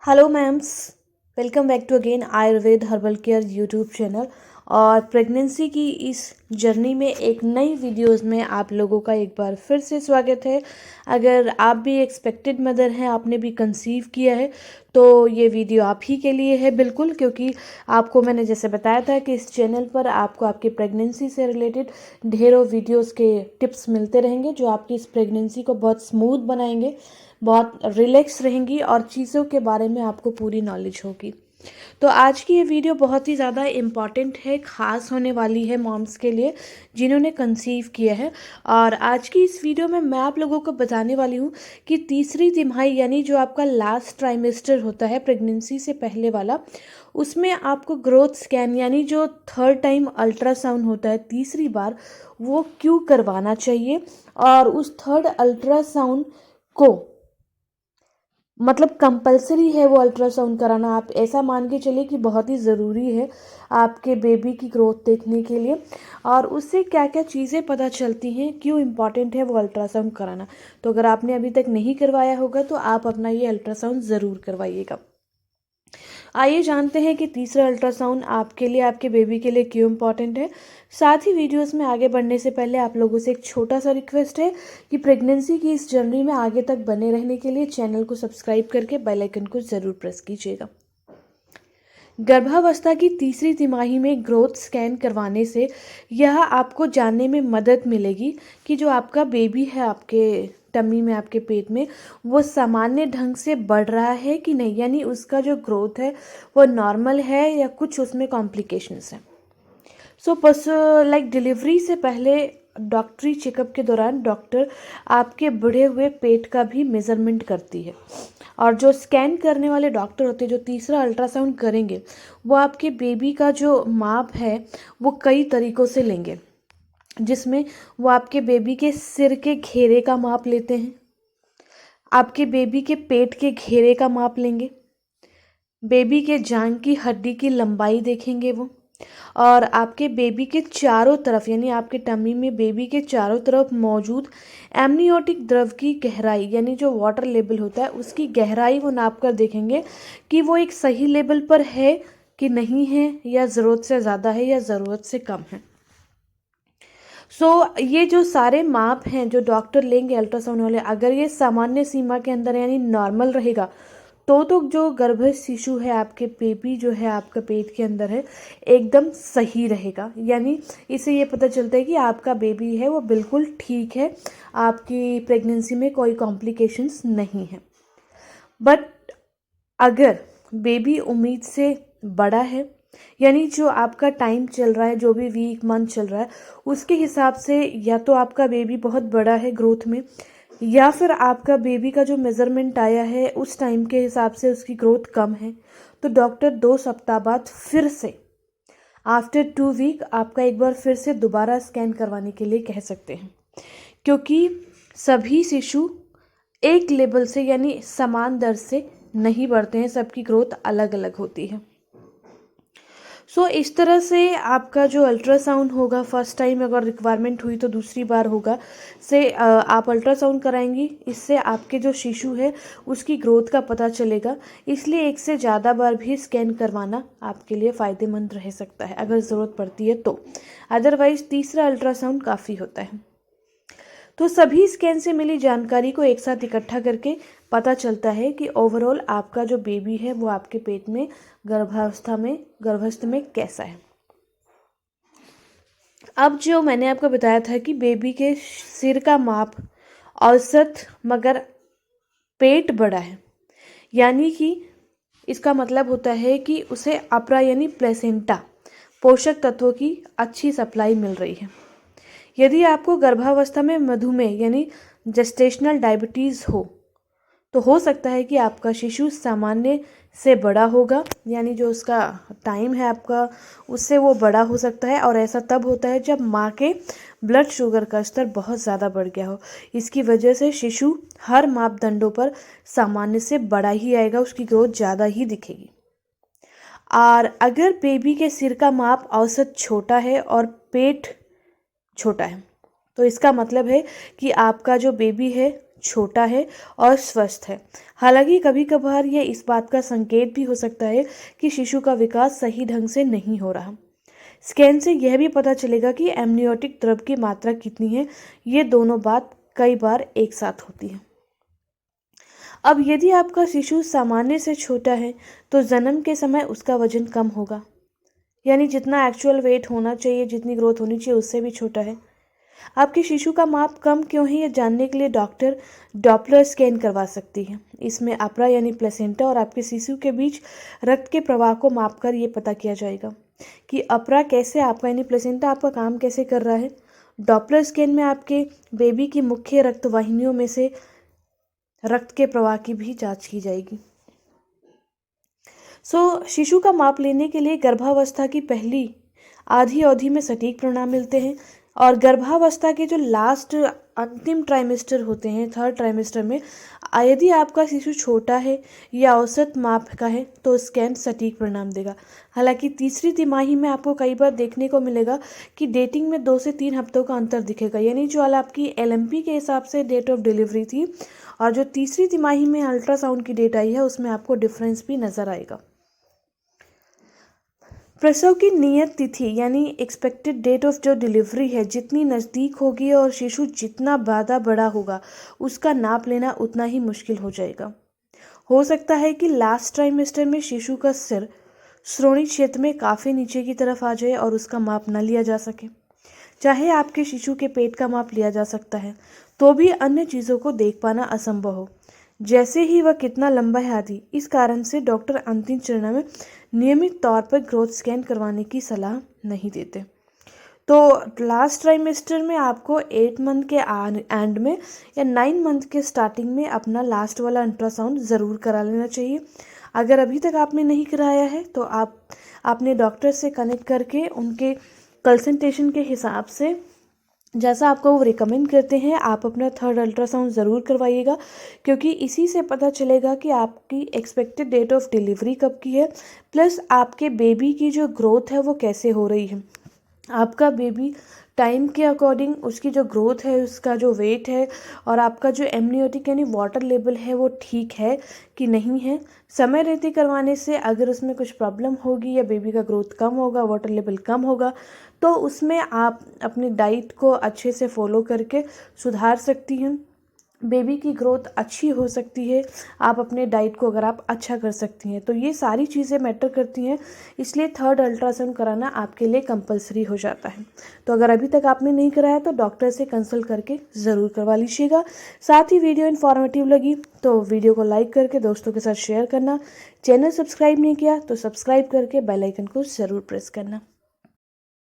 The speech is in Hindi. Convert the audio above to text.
Hello ma'ams, welcome back to again Ayurveda herbal care YouTube channel. और प्रेगनेंसी की इस जर्नी में एक नई वीडियोस में आप लोगों का एक बार फिर से स्वागत है। अगर आप भी एक्सपेक्टेड मदर हैं, आपने भी कंसीव किया है, तो ये वीडियो आप ही के लिए है बिल्कुल, क्योंकि आपको मैंने जैसे बताया था कि इस चैनल पर आपको आपकी प्रेगनेंसी से रिलेटेड ढेरों वीडियोस के टिप्स मिलते रहेंगे जो आपकी इस प्रेगनेंसी को बहुत स्मूथ बनाएंगे, बहुत रिलैक्स रहेंगी और चीज़ों के बारे में आपको पूरी नॉलेज होगी। तो आज की ये वीडियो बहुत ही ज़्यादा इम्पॉर्टेंट है, ख़ास होने वाली है मॉम्स के लिए जिन्होंने कंसीव किया है। और आज की इस वीडियो में मैं आप लोगों को बताने वाली हूँ कि तीसरी तिमाही यानी जो आपका लास्ट ट्राइमेस्टर होता है प्रेगनेंसी से पहले वाला, उसमें आपको ग्रोथ स्कैन यानी जो थर्ड टाइम अल्ट्रासाउंड होता है तीसरी बार, वो क्यों करवाना चाहिए। और उस थर्ड अल्ट्रासाउंड को मतलब कंपलसरी है वो अल्ट्रासाउंड कराना, आप ऐसा मान के चलिए कि बहुत ही ज़रूरी है आपके बेबी की ग्रोथ देखने के लिए। और उससे क्या क्या चीज़ें पता चलती हैं, क्यों इम्पॉर्टेंट है वो अल्ट्रासाउंड कराना। तो अगर आपने अभी तक नहीं करवाया होगा तो आप अपना ये अल्ट्रासाउंड ज़रूर करवाइएगा। आइए जानते हैं कि तीसरा अल्ट्रासाउंड आपके लिए, आपके बेबी के लिए क्यों इम्पॉर्टेंट है। साथ ही वीडियोस में आगे बढ़ने से पहले आप लोगों से एक छोटा सा रिक्वेस्ट है कि प्रेगनेंसी की इस जर्नी में आगे तक बने रहने के लिए चैनल को सब्सक्राइब करके बेल आइकन को ज़रूर प्रेस कीजिएगा। गर्भावस्था की तीसरी तिमाही में ग्रोथ स्कैन करवाने से यह आपको जानने में मदद मिलेगी कि जो आपका बेबी है आपके टमी में, आपके पेट में, वो सामान्य ढंग से बढ़ रहा है कि नहीं, यानी उसका जो ग्रोथ है वो नॉर्मल है या कुछ उसमें कॉम्प्लिकेशंस हैं। लाइक डिलीवरी से पहले डॉक्टरी चेकअप के दौरान डॉक्टर आपके बढ़े हुए पेट का भी मेज़रमेंट करती है। और जो स्कैन करने वाले डॉक्टर होते हैं, जो तीसरा अल्ट्रासाउंड करेंगे, वो आपके बेबी का जो माप है वो कई तरीक़ों से लेंगे, जिसमें वो आपके बेबी के सिर के घेरे का माप लेते हैं, आपके बेबी के पेट के घेरे का माप लेंगे, बेबी के जांघ की हड्डी की लंबाई देखेंगे वो, और आपके बेबी के चारों तरफ यानी आपके टमी में बेबी के चारों तरफ मौजूद एमनियोटिक द्रव की गहराई यानी जो वाटर लेवल होता है उसकी गहराई वो नाप कर देखेंगे कि वो एक सही लेवल पर है कि नहीं है, या ज़रूरत से ज़्यादा है या ज़रूरत से कम है। ये जो सारे माप हैं जो डॉक्टर लेंगे अल्ट्रासाउंड वाले, अगर ये सामान्य सीमा के अंदर यानी नॉर्मल रहेगा तो जो गर्भ शिशु है, आपके बेबी जो है आपका पेट के अंदर है, एकदम सही रहेगा। यानी इससे ये पता चलता है कि आपका बेबी है वो बिल्कुल ठीक है, आपकी प्रेगनेंसी में कोई कॉम्प्लिकेशंस नहीं है। बट अगर बेबी उम्मीद से बड़ा है, यानी जो आपका टाइम चल रहा है, जो भी वीक मंथ चल रहा है उसके हिसाब से, या तो आपका बेबी बहुत बड़ा है ग्रोथ में, या फिर आपका बेबी का जो मेज़रमेंट आया है उस टाइम के हिसाब से उसकी ग्रोथ कम है, तो डॉक्टर 2 सप्ताह बाद फिर से आफ्टर 2 वीक आपका एक बार फिर से दोबारा स्कैन करवाने के लिए कह सकते हैं, क्योंकि सभी शिशु एक लेवल से यानी समान दर से नहीं बढ़ते हैं, सबकी ग्रोथ अलग अलग होती है। इस तरह से आपका जो अल्ट्रासाउंड होगा फर्स्ट टाइम, अगर रिक्वायरमेंट हुई तो दूसरी बार होगा, आप अल्ट्रासाउंड कराएंगी, इससे आपके जो शिशु है उसकी ग्रोथ का पता चलेगा। इसलिए एक से ज़्यादा बार भी स्कैन करवाना आपके लिए फ़ायदेमंद रह सकता है अगर ज़रूरत पड़ती है तो, अदरवाइज़ तीसरा अल्ट्रासाउंड काफ़ी होता है। तो सभी स्कैन से मिली जानकारी को एक साथ इकट्ठा करके पता चलता है कि ओवरऑल आपका जो बेबी है वो आपके पेट में गर्भावस्था में कैसा है। अब जो मैंने आपको बताया था कि बेबी के सिर का माप औसत मगर पेट बड़ा है, यानी कि इसका मतलब होता है कि उसे अपरा यानी प्लेसेंटा पोषक तत्वों की अच्छी सप्लाई मिल रही है। यदि आपको गर्भावस्था में मधुमेह यानी जेस्टेशनल डायबिटीज़ हो तो हो सकता है कि आपका शिशु सामान्य से बड़ा होगा, यानी जो उसका टाइम है आपका उससे वो बड़ा हो सकता है। और ऐसा तब होता है जब माँ के ब्लड शुगर का स्तर बहुत ज़्यादा बढ़ गया हो। इसकी वजह से शिशु हर मापदंडों पर सामान्य से बड़ा ही आएगा, उसकी ग्रोथ ज़्यादा ही दिखेगी। और अगर बेबी के सिर का माप औसत छोटा है और पेट छोटा है तो इसका मतलब है कि आपका जो बेबी है छोटा है और स्वस्थ है। हालांकि कभी कभार यह इस बात का संकेत भी हो सकता है कि शिशु का विकास सही ढंग से नहीं हो रहा। स्कैन से यह भी पता चलेगा कि एमनियोटिक द्रव की मात्रा कितनी है। ये दोनों बात कई बार एक साथ होती है। अब यदि आपका शिशु सामान्य से छोटा है तो जन्म के समय उसका वजन कम होगा, यानी जितना एक्चुअल वेट होना चाहिए, जितनी ग्रोथ होनी चाहिए उससे भी छोटा है। आपके शिशु का माप कम क्यों है, ये जानने के लिए डॉक्टर डॉपलर स्कैन करवा सकती है। इसमें अपरा यानी प्लेसेंटा और आपके शिशु के बीच रक्त के प्रवाह को मापकर ये पता किया जाएगा कि अपरा कैसे आपका यानी प्लेसेंटा आपका काम कैसे कर रहा है। डॉपलर स्कैन में आपके बेबी की मुख्य रक्त वाहिनियों में से रक्त के प्रवाह की भी जांच की जाएगी। शिशु का माप लेने के लिए गर्भावस्था की पहली आधी अवधि में सटीक परिणाम मिलते हैं और गर्भावस्था के जो लास्ट अंतिम ट्राइमेस्टर होते हैं, थर्ड ट्राइमेस्टर में यदि आपका शिशु छोटा है या औसत माप का है तो स्कैन सटीक परिणाम देगा। हालांकि तीसरी तिमाही में आपको कई बार देखने को मिलेगा कि डेटिंग में 2 से 3 हफ्तों का अंतर दिखेगा, यानी जो आपकी LMP के हिसाब से डेट ऑफ डिलीवरी थी और जो तीसरी तिमाही में अल्ट्रासाउंड की डेट आई है उसमें आपको डिफरेंस भी नज़र आएगा। प्रसव की नियत तिथि यानी एक्सपेक्टेड डेट ऑफ जो डिलीवरी है जितनी नज़दीक होगी और शिशु जितना ज़्यादा बड़ा होगा उसका नाप लेना उतना ही मुश्किल हो जाएगा। हो सकता है कि लास्ट ट्राइमेस्टर में शिशु का सिर श्रोणि क्षेत्र में काफ़ी नीचे की तरफ आ जाए और उसका माप न लिया जा सके। चाहे आपके शिशु के पेट का माप लिया जा सकता है तो भी अन्य चीज़ों को देख पाना असंभव हो, जैसे ही वह कितना लंबा है आदि। इस कारण से डॉक्टर अंतिम चरण में नियमित तौर पर ग्रोथ स्कैन करवाने की सलाह नहीं देते। तो लास्ट ट्राइमेस्टर में आपको 8 मंथ के एंड में या 9 मंथ के स्टार्टिंग में अपना लास्ट वाला अल्ट्रासाउंड ज़रूर करा लेना चाहिए। अगर अभी तक आपने नहीं कराया है तो आप अपने डॉक्टर से कनेक्ट करके उनके कंसल्टेशन के हिसाब से जैसा आपको वो रिकमेंड करते हैं आप अपना थर्ड अल्ट्रासाउंड ज़रूर करवाइएगा, क्योंकि इसी से पता चलेगा कि आपकी एक्सपेक्टेड डेट ऑफ डिलीवरी कब की है, प्लस आपके बेबी की जो ग्रोथ है वो कैसे हो रही है। आपका बेबी टाइम के अकॉर्डिंग उसकी जो ग्रोथ है, उसका जो वेट है और आपका जो एमनियोटिक यानी वाटर लेवल है वो ठीक है कि नहीं है। समय रहते करवाने से अगर उसमें कुछ प्रॉब्लम होगी या बेबी का ग्रोथ कम होगा, वाटर लेवल कम होगा, तो उसमें आप अपनी डाइट को अच्छे से फॉलो करके सुधार सकती हैं। बेबी की ग्रोथ अच्छी हो सकती है आप अपने डाइट को अगर आप अच्छा कर सकती हैं, तो ये सारी चीज़ें मैटर करती हैं। इसलिए थर्ड अल्ट्रासाउंड कराना आपके लिए कंपलसरी हो जाता है। तो अगर अभी तक आपने नहीं कराया तो डॉक्टर से कंसल्ट करके ज़रूर करवा लीजिएगा। साथ ही वीडियो इन्फॉर्मेटिव लगी तो वीडियो को लाइक करके दोस्तों के साथ शेयर करना। चैनल सब्सक्राइब नहीं किया तो सब्सक्राइब करके बेल आइकन को ज़रूर प्रेस करना।